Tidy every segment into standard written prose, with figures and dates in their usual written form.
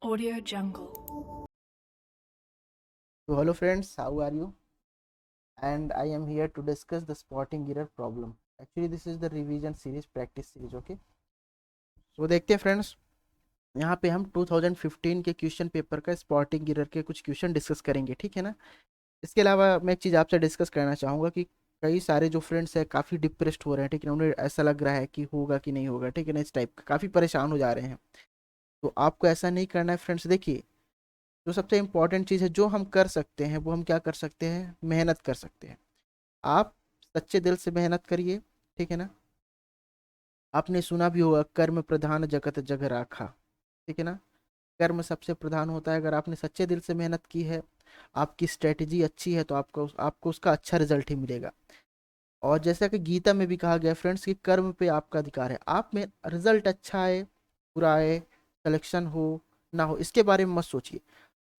Audio Jungle. So hello friends, how are you? And I am here to discuss the spotting error problem. Actually, this is the revision series, practice series. Okay. So देखते हैं friends, यहाँ पे हम 2015 के question paper का spotting error के कुछ question discuss करेंगे, ठीक है ना। इसके अलावा मैं एक चीज़ आपसे डिस्कस करना चाहूँगा कि कई सारे जो फ्रेंड्स हैं काफ़ी डिप्रेस्ड हो रहे हैं, ठीक है ना। उन्हें ऐसा लग रहा है कि होगा कि नहीं होगा, ठीक है ना। इस टाइप का काफ़ी परेशान हो जा रहे हैं। तो आपको ऐसा नहीं करना है फ्रेंड्स। देखिए, जो सबसे इम्पोर्टेंट चीज़ है जो हम कर सकते हैं वो हम क्या कर सकते हैं, मेहनत कर सकते हैं। आप सच्चे दिल से मेहनत करिए, ठीक है ना। आपने सुना भी होगा, कर्म प्रधान जगत जग राखा, ठीक है ना। कर्म सबसे प्रधान होता है। अगर आपने सच्चे दिल से मेहनत की है, आपकी स्ट्रेटेजी अच्छी है, तो आपको उसका अच्छा रिजल्ट ही मिलेगा। और जैसा कि गीता में भी कहा गया फ्रेंड्स कि कर्म पे आपका अधिकार है। आप में रिजल्ट अच्छा आए, बुरा आए, सिलेक्शन हो ना हो, इसके बारे में मत सोचिए।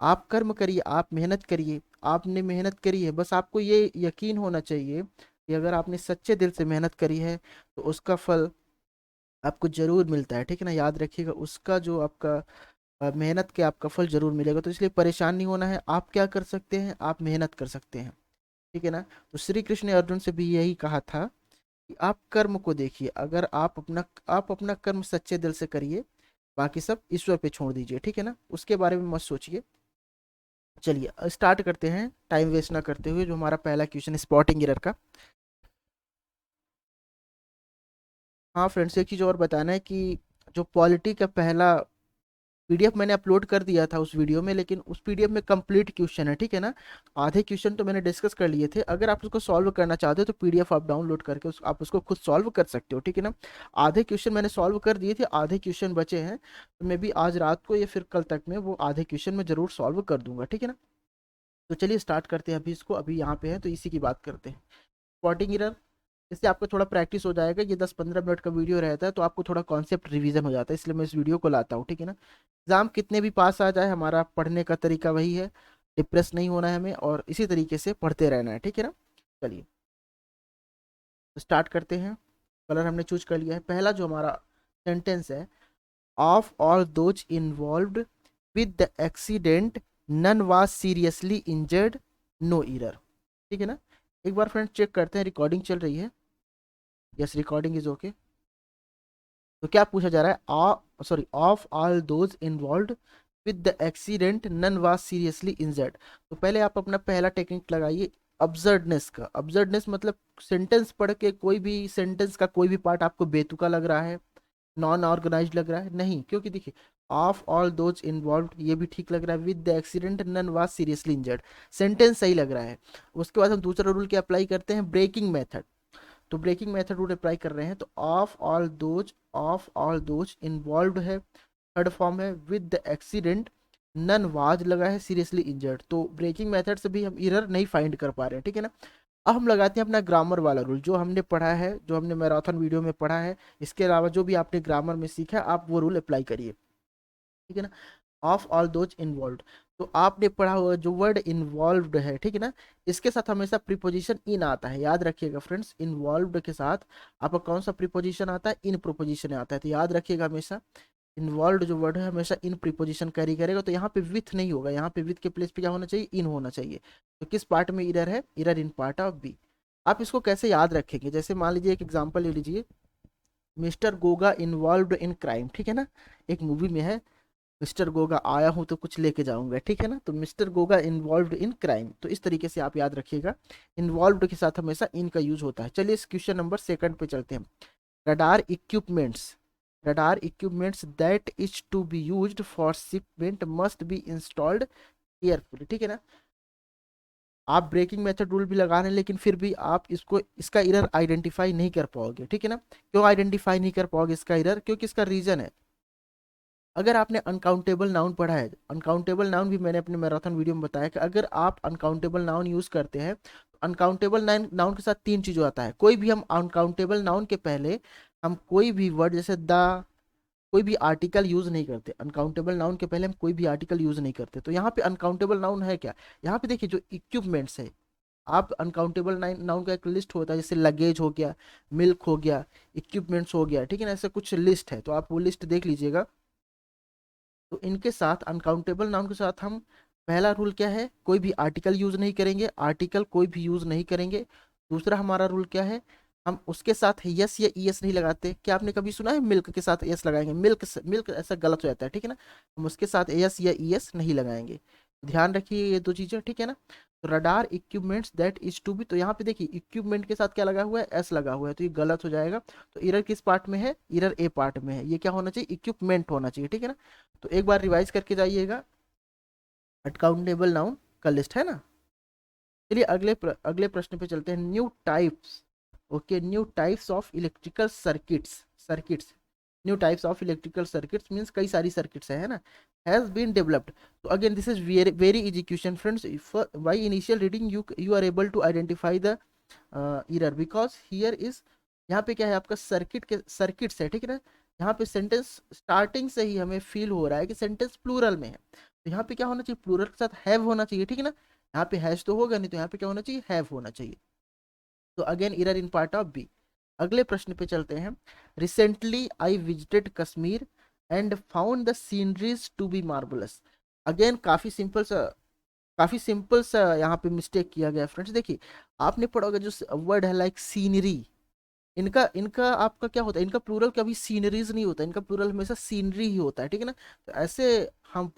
आप कर्म करिए, आप मेहनत करिए। आपने मेहनत करी है, बस आपको ये यकीन होना चाहिए कि अगर आपने सच्चे दिल से मेहनत करी है तो उसका फल आपको जरूर मिलता है, ठीक है ना। याद रखिएगा, उसका जो आपका मेहनत के आपका फल जरूर मिलेगा। तो इसलिए परेशान नहीं होना है। आप क्या कर सकते हैं, आप मेहनत कर सकते हैं, ठीक है ना। तो श्री कृष्ण ने अर्जुन से भी यही कहा था कि आप कर्म को देखिए। अगर आप अपना कर्म सच्चे दिल से करिए, बाकी सब ईश्वर पे छोड़ दीजिए, ठीक है ना। उसके बारे में मत सोचिए। चलिए स्टार्ट करते हैं टाइम वेस्ट ना करते हुए। जो हमारा पहला क्वेश्चन है स्पॉटिंग एरर का। हाँ फ्रेंड्स, एक चीज़ और बताना है कि जो पॉलिटी का पहला पीडीएफ मैंने अपलोड कर दिया था उस वीडियो में, लेकिन उस पीडीएफ में कंप्लीट क्वेश्चन है, ठीक है ना। आधे क्वेश्चन तो मैंने डिस्कस कर लिए थे। अगर आप उसको सॉल्व करना चाहते हो तो पीडीएफ आप डाउनलोड करके आप उसको खुद सॉल्व कर सकते हो, ठीक है ना। आधे क्वेश्चन मैंने सॉल्व कर दिए थे, आधे क्वेश्चन बचे हैं। तो मैं भी आज रात को या फिर कल तक में वो आधे क्वेश्चन में जरूर सॉल्व कर दूंगा, ठीक है ना। तो चलिए स्टार्ट करते हैं। अभी इसको अभी यहाँ पे है तो इसी की बात करते हैं, स्पॉटिंग एरर। इससे आपको थोड़ा प्रैक्टिस हो जाएगा। ये 10-15 मिनट का वीडियो रहता है तो आपको थोड़ा कॉन्सेप्ट रिवीजन हो जाता है, इसलिए मैं इस वीडियो को लाता हूँ, ठीक है ना। एग्जाम कितने भी पास आ जाए, हमारा पढ़ने का तरीका वही है। डिप्रेस नहीं होना है हमें और इसी तरीके से पढ़ते रहना है, ठीक है ना। चलिए स्टार्ट करते हैं। कलर हमने चूज कर लिया है। पहला जो हमारा सेंटेंस है, of all those involved with the accident none was seriously injured, no error, ठीक है ना। एक बार फ्रेंड चेक करते हैं, रिकॉर्डिंग चल रही है। Yes, recording is okay. तो क्या पूछा जा रहा है, sorry, of all those involved with the accident none was seriously injured. तो पहले आप अपना पहला टेक्निक लगाइए, अब्सर्डनेस का। अब्सर्डनेस मतलब सेंटेंस पढ़ के कोई भी सेंटेंस का कोई भी पार्ट आपको बेतुका लग रहा है, नॉन ऑर्गेनाइज लग रहा है, नहीं। क्योंकि देखिए, ऑफ ऑल दोज इन्वॉल्व्ड ये भी ठीक लग रहा है, with the accident none was seriously injured, sentence सही लग रहा है। उसके बाद हम दूसरा रूल क्या अप्लाई करते हैं, ब्रेकिंग मेथड। तो ब्रेकिंग मेथड रूल अप्लाई कर रहे हैं, तो ऑफ ऑल दोज इन्वॉल्व्ड है, थर्ड फॉर्म है, with the accident none was लगा है सीरियसली इंजर्ड। तो ब्रेकिंग मेथड से भी हम एरर नहीं फाइंड कर पा रहे हैं, ठीक है ना। अब हम लगाते हैं अपना ग्रामर वाला रूल, जो हमने पढ़ा है, जो हमने मैराथन वीडियो में पढ़ा है। इसके अलावा जो भी आपने ग्रामर में सीखा है, आप वो रूल अप्लाई करिए, ठीक है ना। ऑफ ऑल दोज इन्वॉल्व्ड, तो आपने पढ़ा हुआ जो वर्ड इन्वॉल्व्ड है, ठीक है ना, इसके साथ हमेशा प्रीपोजिशन इन आता है। याद रखिएगा फ्रेंड्स, इन्वॉल्व्ड के साथ आपका कौन सा प्रीपोजिशन आता है, इन प्रीपोजिशन आता है। तो याद रखिएगा हमेशा इन्वॉल्व्ड जो वर्ड है हमेशा इन प्रीपोजिशन कैरी करेगा। तो यहाँ पे विथ नहीं होगा, यहाँ पे विथ के प्लेस पे क्या होना चाहिए, इन होना चाहिए। तो किस पार्ट में इरर है, error in part of B. आप इसको कैसे याद रखेंगे, जैसे मान लीजिए एक एग्जांपल ले लीजिए, mister Goga involved in crime, ठीक है ना। एक मूवी में है, मिस्टर गोगा आया हूं तो कुछ लेके जाऊंगा, ठीक है ना। तो mister Goga involved in crime, तो इस तरीके से आप याद रखिएगा, इन्वॉल्व्ड के साथ हमेशा इन का यूज होता है। चलिए इस क्वेश्चन नंबर सेकंड पे चलते हैं। Radar equipments, radar equipments that is to be used for shipment must be installed carefully, ठीक है ना। आप ब्रेकिंग मेथड रूल भी लगा रहे हैं, लेकिन फिर भी आप इसका एरर आइडेंटिफाई नहीं कर पाओगे, ठीक है ना। क्यों आइडेंटिफाई नहीं कर पाओगे इसका एरर, क्योंकि इसका रीजन है, अगर आपने अनकाउंटेबल नाउन पढ़ा है, अनकाउंटेबल नाउन भी मैंने अपने मैराथन वीडियो में बताया कि अगर आप अनकाउंटेबल नाउन यूज करते हैं, तो अनकाउंटेबल नाउन के साथ तीन चीज आता है। कोई भी हम अनकाउंटेबल नाउन के पहले हम कोई भी वर्ड जैसे द, कोई भी आर्टिकल यूज नहीं करते। अनकाउंटेबल नाउन के पहले हम कोई भी आर्टिकल यूज नहीं करते। तो यहाँ पे अनकाउंटेबल नाउन है क्या, यहाँ पे देखिए जो इक्विपमेंट्स है, आप अनकाउंटेबल नाउन का एक लिस्ट होता है, जैसे लगेज हो गया, मिल्क हो गया, इक्विपमेंट्स हो गया, ठीक है ना। ऐसे कुछ लिस्ट है, तो आप वो लिस्ट देख लीजिएगा। तो इनके साथ अनकाउंटेबल नाउन के साथ हम पहला रूल क्या है, कोई भी आर्टिकल यूज नहीं करेंगे, आर्टिकल कोई भी यूज नहीं करेंगे। दूसरा हमारा रूल क्या है, हम उसके साथ यस या ईएस नहीं लगाते। क्या आपने कभी सुना है मिल्क के साथ यस लगाएंगे, मिल्क मिल्क ऐसा गलत हो जाता है, ठीक है ना। हम उसके साथ यस या ईएस नहीं लगाएंगे, ध्यान रखिए ये दो चीजें, ठीक है ना। तो radar equipments that is to be, तो यहाँ पे देखिए इक्विपमेंट के साथ क्या लगा हुआ है, एस लगा हुआ है, तो ये गलत हो जाएगा। तो इरर किस पार्ट में है, इरर ए पार्ट में है, ये क्या होना चाहिए, इक्विपमेंट होना चाहिए, ठीक है ना। तो एक बार रिवाइज करके जाइएगा, अनकाउंटेबल नाउन का लिस्ट है ना। चलिए अगले प्रश्न पे चलते हैं, new types. Okay, new types of electrical circuits new types of electrical circuits means कई सारी सर्किट्स है ना, हैज बीन डेवलप्ड। तो again this is very very easy question friends, by initial reading you are able to identify the error, because here is, यहाँ पे क्या है आपका सर्किट्स है, ठीक है ना। यहाँ पे सेंटेंस स्टार्टिंग से ही हमें फील हो रहा है कि सेंटेंस प्लूरल में है, तो यहाँ पे क्या होना चाहिए, प्लूरल के साथ हैव होना चाहिए, ठीक है ना। यहाँ पे हैज तो होगा नहीं, तो यहाँ पे क्या होना चाहिए, हैव होना चाहिए। तो again error in part of B. अगले प्रश्न पे चलते हैं, recently I visited Kashmir and found the sceneries to be marvellous. अगेन काफी सिंपल सा यहाँ पे मिस्टेक किया गया फ्रेंड्स। देखिए आपने पढ़ा होगा जो वर्ड है लाइक सीनरी, इनका इनका आपका क्या होता है, इनका प्लूरल कभी सीनरीज नहीं होता, इनका प्लूरल हमेशा सीनरी ही होता है, ठीक है ना। तो ऐसे हम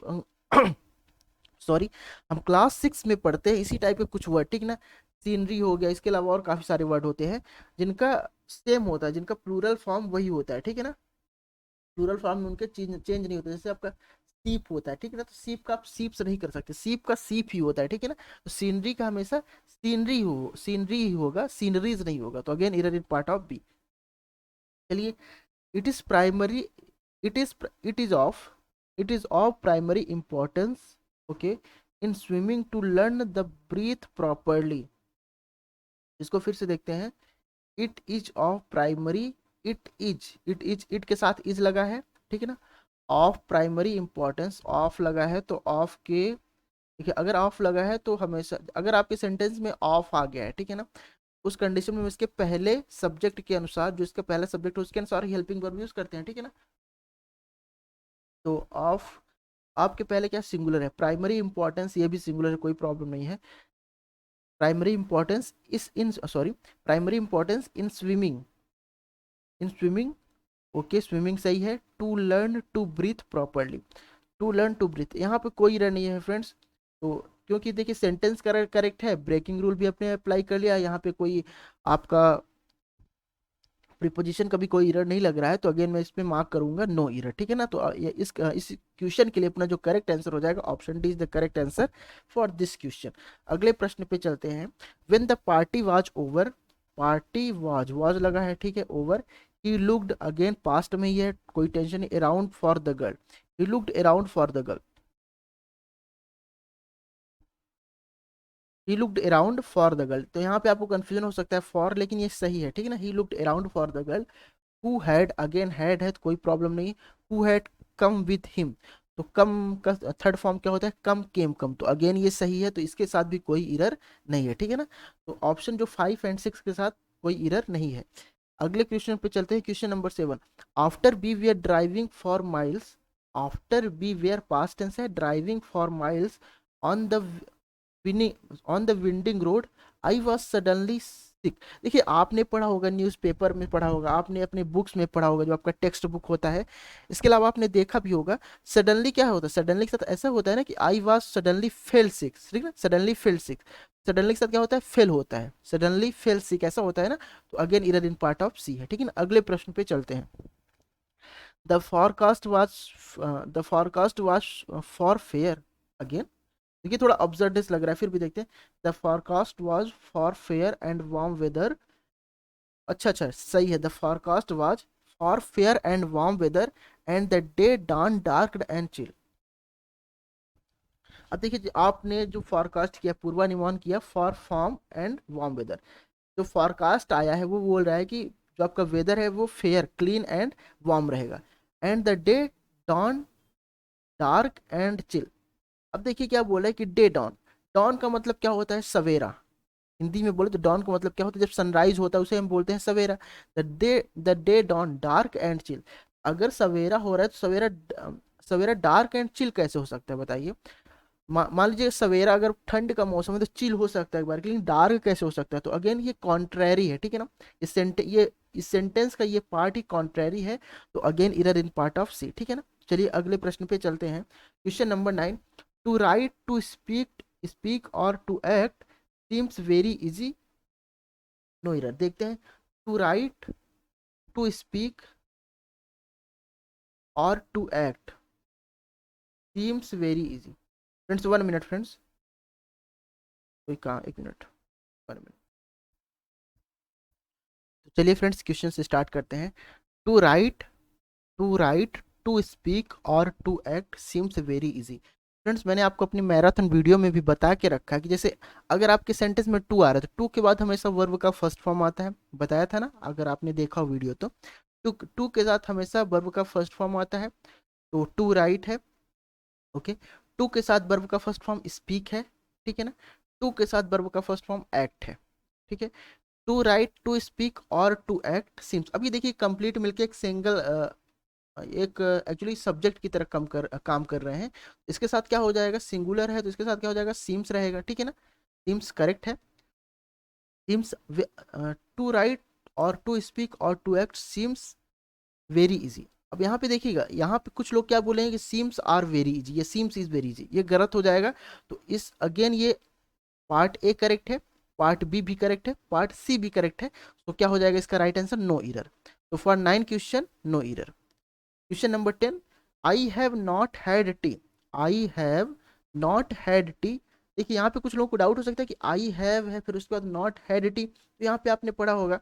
सॉरी, हम क्लास 6 में पढ़ते हैं इसी टाइप के कुछ वर्ड, ठीक ना। सीनरी हो गया, इसके अलावा और काफी सारे वर्ड होते हैं जिनका सेम होता है, जिनका प्लूरल फॉर्म वही होता है, ठीक है ना। प्लूरल फॉर्म में उनके चेंज नहीं होता, जैसे आपका सीप होता है, ठीक है ना। तो सीप का आप सीप से नहीं कर सकते, सीप का सीप ही होता है, ठीक है ना। तो सीनरी का हमेशा सीनरी ही होगा, सीनरीज नहीं होगा। तो again error in part of B. चलिए, it is primary it is it is of it is of primary importance, okay, in swimming to learn the breathe properly. इसको फिर से देखते हैं, it is of primary, it के साथ is लगा है, ठीक है ना। ऑफ प्राइमरी इंपॉर्टेंस, ऑफ लगा है तो ऑफ के, देखिए अगर ऑफ लगा है तो हमेशा, अगर आपके सेंटेंस में ऑफ आ गया है, ठीक है ना, उस कंडीशन में हम इसके पहले सब्जेक्ट के अनुसार, जो इसका पहला सब्जेक्ट है उसके अनुसार ही हेल्पिंग वर्ब यूज करते हैं, ठीक है ना। तो ऑफ आपके पहले क्या सिंगुलर है, प्राइमरी इंपॉर्टेंस ये भी सिंगुलर है, कोई प्रॉब्लम नहीं है। Primary importance is in sorry primary importance in swimming, okay, swimming सही है। To learn to breathe properly, to learn to breathe, यहाँ पे कोई एरर नहीं है फ्रेंड्स। तो क्योंकि देखिए सेंटेंस करेक्ट है, ब्रेकिंग रूल भी अपने अप्लाई कर लिया, यहाँ पे कोई आपका प्रीपोजिशन का भी कोई एरर नहीं लग रहा है, तो अगेन मैं इसमें मार्क करूंगा नो एरर, ठीक है ना। तो ये इस क्वेश्चन के लिए अपना जो करेक्ट आंसर हो जाएगा, option D is the correct answer for this question. अगले प्रश्न पे चलते हैं, when the party was over, party was लगा है, ठीक है, over, he looked, again past में ही है, कोई टेंशन नहीं, around for the girl, he looked around for the girl, he looked around for the girl. तो यहाँ पे आपको कंफ्यूजन हो सकता है फॉर, लेकिन ये सही है, ठीक है ना, he looked around for the girl. Who had, again had है तो कोई प्रॉब्लम नहीं, who had come with him, तो कम का थर्ड फॉर्म क्या होता है, कम केम कम, तो अगेन ये सही है, तो इसके साथ भी कोई इरर नहीं है, ठीक है ना। तो ऑप्शन जो 5 एंड 6 के साथ कोई इरर नहीं है। अगले क्वेश्चन पे चलते हैं, question number 7, after B we are driving for miles, after B we are past tense है, driving for miles on the winding road, I was suddenly sick. देखिए आपने पढ़ा होगा, न्यूज़पेपर में पढ़ा होगा, आपने अपने बुक्स में पढ़ा होगा, जो आपका टेक्स्ट बुक होता है, इसके अलावा आपने देखा भी होगा, सडनली क्या होता है, सडनली के साथ ऐसा होता है ना कि आई वॉज सडनली फेल सिक, ठीक है, सडनली फेल सिक, सडनली के साथ क्या होता है, फेल होता है, सडनली फेल सिक ऐसा होता है ना। तो again error in part of C है, ठीक है ना। अगले प्रश्न पे चलते हैं, the forecast was for fair, again देखिए थोड़ा अब्सर्डनेस लग रहा है, फिर भी देखते हैं, the forecast was for fair and warm weather, अच्छा अच्छा सही है, the forecast was for fair and warm weather and the day dawn dark and chill. अब देखिए आपने जो फॉरकास्ट किया, पूर्वानुमान किया for form and warm weather, जो फॉरकास्ट आया है वो बोल रहा है कि जो आपका वेदर है वो फेयर क्लीन एंड वार्म रहेगा, and the day dawn dark and chill. अब देखिए क्या बोला है कि डे डॉन, डॉन का मतलब क्या होता है, सवेरा, हिंदी में बोले तो डॉन का मतलब क्या होता है, जब सनराइज होता है उसे हम बोलते हैं सवेरा। The day dawn dark and chill, अगर सवेरा हो रहा है तो सवेरा सवेरा डार्क एंड चिल कैसे हो सकता है बताइए। मान लीजिए सवेरा अगर ठंड का मौसम है तो चिल हो सकता है एक बार, लेकिन डार्क कैसे हो सकता है? तो अगेन ये कॉन्ट्रेरी है, ठीक है ना। इस सेंटेंस का ये पार्ट ही कॉन्ट्रेरी है, तो again error in part of C, ठीक है ना। चलिए अगले प्रश्न पे चलते हैं। Question number 9, to write, to speak और to act seems very easy, no error. देखते हैं, टू राइट, टू स्पीक और to act seems very easy. Friends 1 minute friends, कोई कहाँ, 1 मिनट, 1 मिनट। तो चलिए फ्रेंड्स क्वेश्चन से स्टार्ट करते हैं। To write, to write, to speak और to act seems very easy. Friends मैंने आपको अपनी मैराथन वीडियो में भी बता के रखा है कि जैसे अगर आपके सेंटेंस में टू आ रहा है तो टू के बाद हमेशा वर्ब का फर्स्ट फॉर्म आता है, बताया था ना अगर आपने देखा हो वीडियो तो। टू टू के साथ हमेशा वर्ब का फर्स्ट फॉर्म आता है, तो टू राइट है, ओके। टू के साथ वर्ब का फर्स्ट फॉर्म स्पीक है, ठीक है ना। टू के साथ वर्ब का फर्स्ट फॉर्म एक्ट है, ठीक है। टू राइट, टू स्पीक और टू एक्ट सिम्स। अब ये देखिए कंप्लीट मिलके एक सिंगल एक एक्चुअली सब्जेक्ट की तरह काम कर रहे हैं। इसके साथ क्या हो जाएगा, सिंगुलर है तो इसके साथ क्या हो जाएगा, सीम्स रहेगा, ठीक है ना। सीम्स करेक्ट है। सीम्स, टू राइट और टू स्पीक और to act seems very easy. अब यहाँ पे देखिएगा, यहाँ पे कुछ लोग क्या बोलेंगे कि सीम्स आर वेरी इजी, ये सीम्स इज वेरी इजी, ये गलत हो जाएगा। तो इस अगेन ये पार्ट ए करेक्ट है, पार्ट बी भी करेक्ट है, पार्ट सी भी करेक्ट है। तो क्या हो जाएगा इसका राइट आंसर, नो इरर। तो for 9 question no error. Question number 10, I have not had tea, I have not had tea. देखिए यहाँ पे कुछ लोगों को डाउट हो सकता है कि आई हैव है फिर उसके बाद नॉट हैड टी, तो यहाँ पे आपने पढ़ा होगा,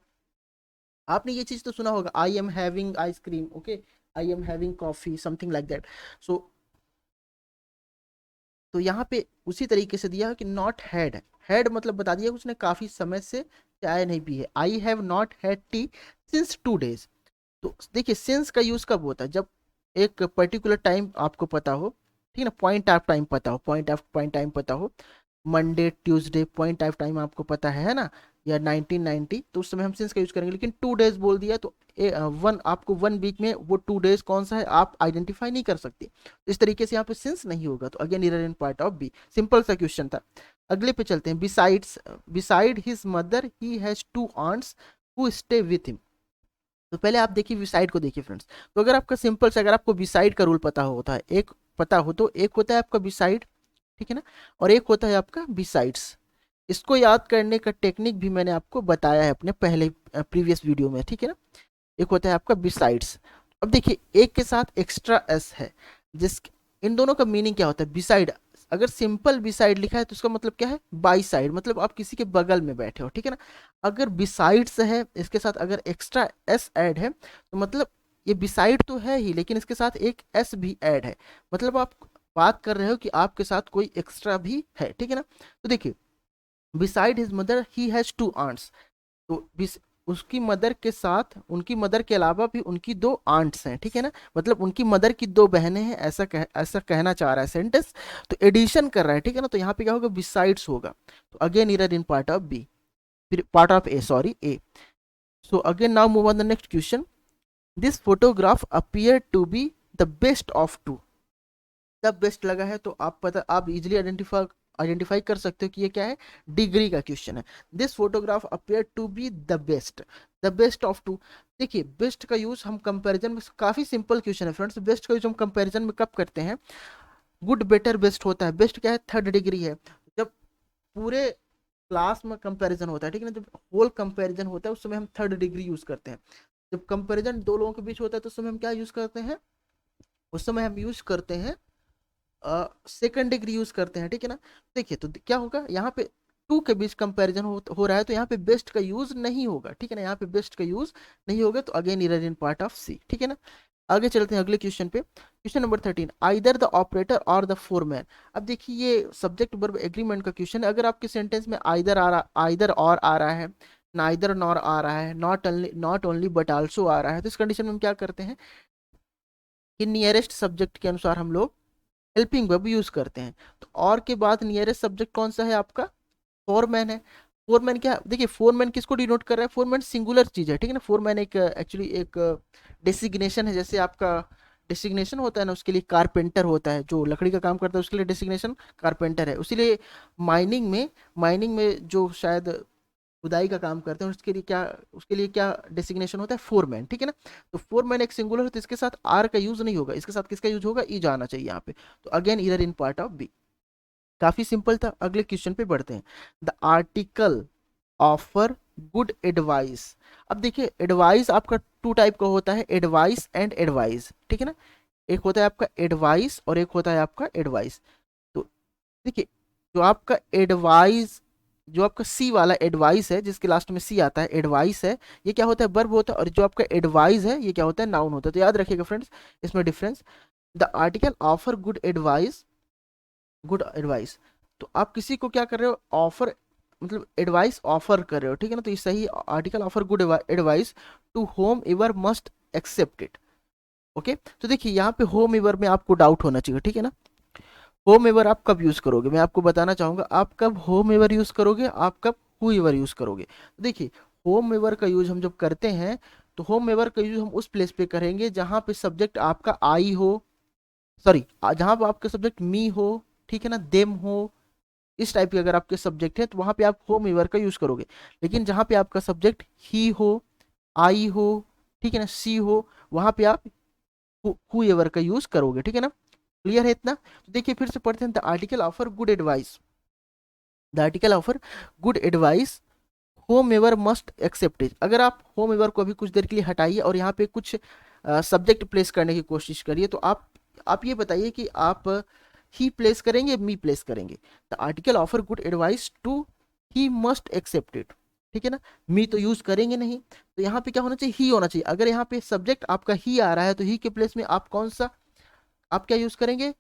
आपने ये चीज तो सुना होगा, I am having ice cream, okay, I am having coffee, something like that. So तो यहाँ पे उसी तरीके से दिया है कि नॉट हैड है, हैड मतलब बता दिया उसने काफी समय से चाय नहीं पी है। आई have not had T since 2 days। तो देखिए सिंस का यूज कब होता है, जब एक पर्टिकुलर टाइम आपको पता हो, ठीक है ना, पॉइंट ऑफ टाइम पता हो, पॉइंट टाइम पता हो, Monday Tuesday point of time आपको पता है ना, या 1990, तो उस समय हम सिंस का यूज करेंगे। लेकिन 2 days बोल दिया तो वन आपको 1 वीक में वो 2 days कौन सा है आप आइडेंटिफाई नहीं कर सकते, इस तरीके से यहाँ पे सिंस नहीं होगा, तो again error in part of B. Simple सा क्वेश्चन था। अगले पे चलते हैं। Beside his mother he has 2 aunts who stay with him. तो पहले आप देखिए बिसाइड को देखिए फ्रेंड्स। तो अगर आपका सिंपल से अगर आपको बिसाइड का रूल पता होता है, एक पता हो तो एक होता है आपका बिसाइड, ठीक है ना, और एक होता है आपका बिसाइड्स। इसको याद करने का टेक्निक भी मैंने आपको बताया है अपने पहले प्रीवियस वीडियो में, ठीक है ना। एक होता है आपका बिसाइड्स। अब देखिए एक के साथ एक्स्ट्रा एस है, जिस इन दोनों का मीनिंग क्या होता है, बिसाइड अगर सिंपल बिसाइड लिखा है तो उसका मतलब क्या है, बाई साइड, मतलब आप किसी के बगल में बैठे हो, ठीक है ना। अगर बिसाइड्स है इसके साथ अगर एक्स्ट्रा एस ऐड है तो मतलब ये बिसाइड तो है ही लेकिन इसके साथ एक एस भी ऐड है, मतलब आप बात कर रहे हो कि आपके साथ कोई एक्स्ट्रा भी है, ठीक है ना। तो देखिए beside his mother he has 2 aunts। तो उसकी मदर के साथ, उनकी मदर के अलावा भी उनकी 2 aunts हैं, ठीक है ना, मतलब उनकी मदर की 2 बहनें हैं, ऐसा कहना चाह रहा है सेंटेंस। तो एडिशन कर रहा है, ठीक है ना, तो यहाँ पे क्या होगा, बिसाइड्स होगा। तो again error in part of B, फिर part of A, sorry A. So again now move on the next question. This photograph appear to be the best of 2। जब बेस्ट लगा है तो आप इजिली आइडेंटिफाई कर सकते हो कि ये क्या है, डिग्री का क्वेश्चन है। This photograph appear to be the best of 2। देखिए बेस्ट का यूज हम कंपैरिजन में, काफी सिंपल क्वेश्चन है फ्रेंड्स, बेस्ट का यूज हम कंपैरिजन में कब करते हैं, गुड बेटर बेस्ट होता है, बेस्ट क्या है, 3rd डिग्री है। जब पूरे क्लास में कंपैरिजन होता है, ठीक है ना, जब होल कंपैरिजन होता है उस समय हम 3rd डिग्री यूज करते हैं। जब कंपैरिजन 2 लोगों के बीच होता है तो उस समय हम क्या यूज करते हैं, उस समय हम यूज करते हैं 2nd डिग्री यूज करते हैं, ठीक है ना। देखिए तो क्या होगा यहाँ पे 2 के बीच कंपैरिजन हो रहा है तो यहाँ पे बेस्ट का यूज नहीं होगा, ठीक है ना, यहाँ पे बेस्ट का यूज नहीं होगा, तो again error in part of C, ठीक है ना। आगे चलते हैं अगले क्वेश्चन पे। Question number 13, either the operator और द फोरमैन। अब देखिए ये सब्जेक्ट वर्ब एग्रीमेंट का क्वेश्चन है। अगर आपके सेंटेंस में आइदर और आ रहा है, नाइदर नॉर आ रहा है, नॉट ओनली बट आल्सो आ रहा है, तो इस कंडीशन में हम क्या करते हैं कि नियरेस्ट सब्जेक्ट के अनुसार हम लोग हेल्पिंग वर्ब यूज करते हैं। तो और के बाद नियरेस्ट सब्जेक्ट कौन सा है आपका, फोरमैन है। फोरमैन क्या, देखिए फोरमैन किसको डिनोट कर रहा है, फोरमैन सिंगुलर चीज है, ठीक है ना। फोरमैन एक एक्चुअली एक डेसिग्नेशन है, जैसे आपका डिसिग्नेशन होता है ना उसके लिए कारपेंटर होता है, जो लकड़ी का काम करता है उसके लिए डिसिग्नेशन कारपेंटर है। उसीलिए माइनिंग में जो शायद खुदाई का काम करते हैं उसके लिए क्या डिसिग्नेशन होता है, फोरमैन, ठीक है ना। तो फोरमैन एक सिंगुलर है तो इसके साथ आर का यूज नहीं होगा, इसके साथ किसका यूज होगा, ई जाना चाहिए यहाँ पे। तो अगेन इधर इन पार्ट ऑफ बी। काफी सिंपल था। अगले क्वेश्चन पे बढ़ते हैं। The article offer good advice. अब देखिए एडवाइस आपका टू टाइप का होता है, एडवाइस एंड एडवाइस, ठीक है ना। एक होता है आपका एडवाइस और एक होता है आपका एडवाइस। तो देखिए जो आपका सी वाला एडवाइस है, जिसके लास्ट में सी आता है, एडवाइस है, ये क्या होता है, वर्ब होता है। और जो आपका एडवाइस है ये क्या होता है, नाउन होता है। तो याद रखिएगा फ्रेंड्स इसमें difference. The article offer good advice. तो आप किसी को क्या कर रहे हो, ऑफर मतलब एडवाइस ऑफर कर रहे हो, ठीक है ना। तो ये सही article offer good advice to whomever must accept it. Okay, तो देखिए यहाँ पे होम एवर में आपको डाउट होना चाहिए, ठीक है ना। होम एवर आप कब यूज करोगे, मैं आपको बताना चाहूंगा आप कब होम एवर यूज करोगे, आप कब हु एवर यूज करोगे। देखिए होम एवर का यूज हम जब करते हैं तो होम एवर का यूज हम उस प्लेस पे करेंगे जहां पे सब्जेक्ट आपका आई हो, सॉरी जहां पे आपका सब्जेक्ट मी हो, ठीक है ना, देम हो, इस टाइप के अगर आपके सब्जेक्ट है तो वहां पे आप होम एवर का यूज करोगे। लेकिन जहां पे आपका सब्जेक्ट ही हो, आई हो, ठीक है ना, सी हो, वहां पे आप हु एवर का यूज करोगे, ठीक है ना। क्लियर है इतना। तो देखिए फिर से पढ़ते हैं। The article offer good advice, the article offer good advice whomever must accept it. अगर आप होम एवर को अभी कुछ देर के लिए हटाइए और यहाँ पे कुछ सब्जेक्ट प्लेस करने की कोशिश करिए, तो आप ये बताइए कि आप ही प्लेस करेंगे, मी प्लेस करेंगे। The article offer good advice to he must accept it, ठीक है ना। मी तो यूज करेंगे नहीं, तो यहाँ पे क्या होना चाहिए, ही होना चाहिए। अगर यहाँ पे सब्जेक्ट आपका ही आ रहा है तो ही के प्लेस में आप कौन सा, आप क्या यूज करेंगे,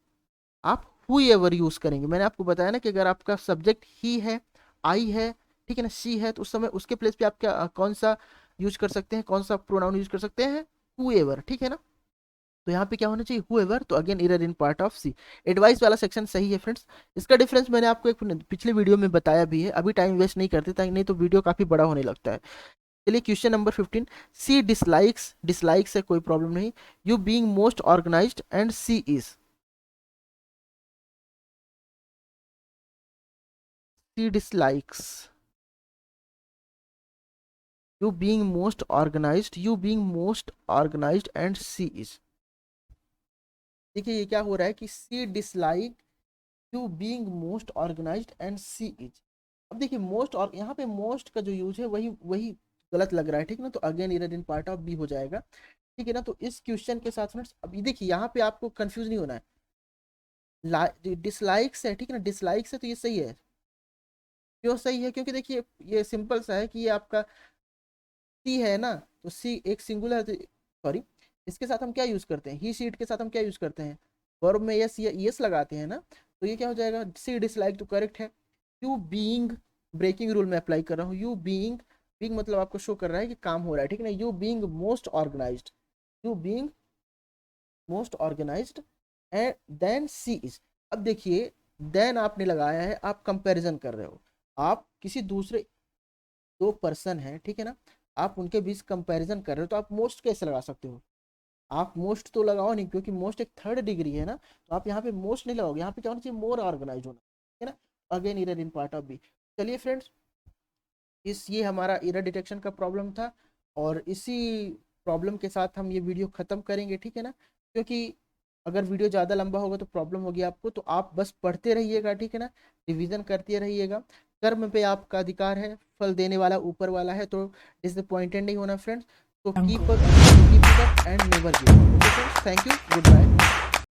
आप हु एवर यूज करेंगे। मैंने आपको बताया ना कि अगर आपका सब्जेक्ट ही है, आई है, ठीक है ना, सी है, तो उस समय उसके प्लेस पे आप क्या कौन सा यूज कर सकते हैं, कौन सा प्रोनाउन यूज कर सकते हैं, हु एवर, ठीक है ना। तो यहाँ पे क्या होना चाहिए, हु एवर। तो again error in part of C. Advice वाला सेक्शन सही है फ्रेंड्स। इसका डिफरेंस मैंने आपको एक पिछले वीडियो में बताया भी है, अभी टाइम वेस्ट नहीं करते ताकि नहीं तो वीडियो काफी बड़ा होने लगता है। चलिए question number 15। She dislikes, dislikes है कोई प्रॉब्लम नहीं। You being most organised and she is, she dislikes you being most organized and C is। देखिए ये क्या हो रहा है कि C dislike you being most organized and C is। अब देखिए मोस्ट, और यहाँ पे मोस्ट का जो यूज है वही वही गलत लग रहा है, ठीक है ना। तो again error in part of B हो जाएगा, ठीक है ना। तो इस क्वेश्चन के साथ फ्रेंड्स अब ये देखिए यहाँ पे आपको कंफ्यूज नहीं होना है। डिसलाइक्स है, ठीक है ना, डिसलाइक्स है तो ये सही है। क्यों सही है, क्योंकि देखिए ये सिंपल सा है कि ये आपका सी है ना, तो सी एक सिंगुलर, सॉरी इसके साथ हम क्या यूज करते हैं, ही सीट के साथ हम क्या यूज करते हैं, वर्ब में यस यस लगाते हैं ना। तो ये क्या हो जाएगा, सी डिसलाइक तो करेक्ट है। यू बीइंग, ब्रेकिंग रूल में अप्लाई कर रहा हूँ। यू बीइंग, बीइंग मतलब आपको शो कर रहा है कि काम हो रहा है, ठीक है ना। You being most organised, you being most organised and then she is. अब देखिए देन आपने लगाया है, आप कंपैरिजन कर रहे हो, आप किसी दूसरे दो पर्सन है, ठीक है ना, आप उनके बीच कंपैरिजन कर रहे हो, तो आप मोस्ट कैसे लगा सकते हो, आप मोस्ट तो लगाओ नहीं, क्योंकि मोस्ट एक थर्ड डिग्री है ना। तो आप यहाँ पे मोस्ट नहीं लगाओगे, यहाँ पे क्या होना चाहिए, मोर ऑर्गेनाइज होना, ठीक है ना। Again error in part of B. चलिए फ्रेंड्स ये हमारा एरर डिटेक्शन का प्रॉब्लम था, और इसी प्रॉब्लम के साथ हम ये वीडियो ख़त्म करेंगे, ठीक है ना। क्योंकि अगर वीडियो ज़्यादा लंबा होगा तो प्रॉब्लम होगी आपको, तो आप बस पढ़ते रहिएगा, ठीक है ना, रिवीजन करते रहिएगा। कर्म पे आपका अधिकार है, फल देने वाला ऊपर वाला है, तो डिसअपॉइंटेड नहीं होना फ्रेंड्स। तो keep up and never give up. Okay friends, thank you, good bye.